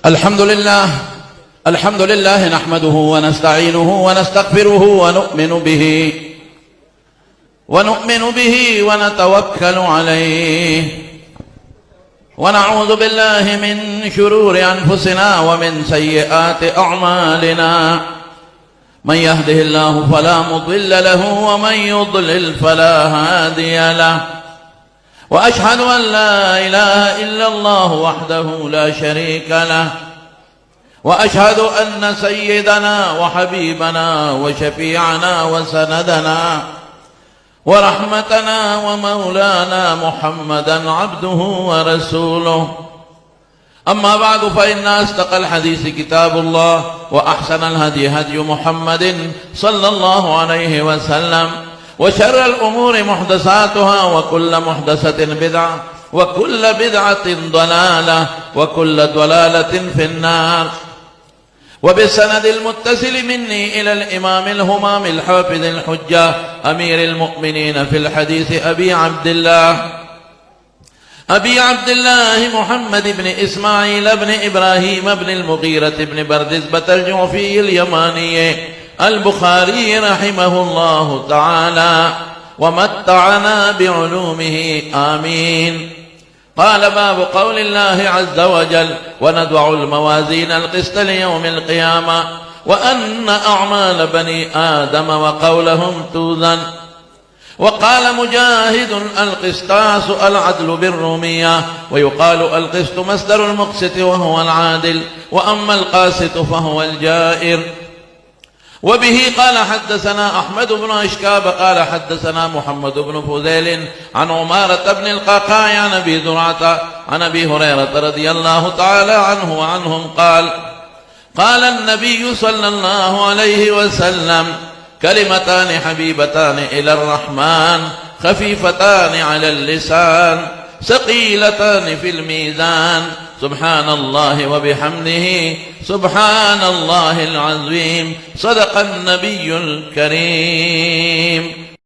الحمد لله نحمده ونستعينه ونستغفره ونؤمن به ونتوكل عليه، ونعوذ بالله من شرور أنفسنا ومن سيئات أعمالنا. من يهده الله فلا مضل له ومن يضلل فلا هادي له، وأشهد أن لا إله إلا الله وحده لا شريك له، وأشهد أن سيدنا وحبيبنا وشفيعنا وسندنا ورحمتنا ومولانا محمدا عبده ورسوله. أما بعد، فإن أصدق الحديث كتاب الله، وأحسن الهدي هدي محمد صلى الله عليه وسلم، وشر الأمور محدثاتها، وكل محدثة بدعة، وكل بدعة ضلالة، وكل ضلالة في النار. وبالسند المتصل مني إلى الإمام الهمام الحافظ الحجة أمير المؤمنين في الحديث أبي عبد الله محمد بن إسماعيل بن إبراهيم بن المغيرة بن بردزبة الجعفي اليماني البخاري رحمه الله تعالى، ومتعنا بعلومه آمين. قال: باب قول الله عز وجل: ونضع الموازين القسط ليوم القيامة وأن أعمال بني آدم وقولهم توزن. وقال مجاهد: القسطاس العدل بالرومية، ويقال القسط مصدر المقسط وهو العادل، وأما القاسط فهو الجائر. وبه قال: حدثنا أحمد بن أشكاب قال: حدثنا محمد بن فضيل عن عمارة بن القعقاع عن أبي زرعة عن أبي هريرة رضي الله تعالى عنه وعنهم قال: قال النبي صلى الله عليه وسلم: كلمتان حبيبتان إلى الرحمن خفيفتان على اللسان ثقيلتان في الميزان، سبحان الله وبحمده سبحان الله العظيم. صدق النبي الكريم.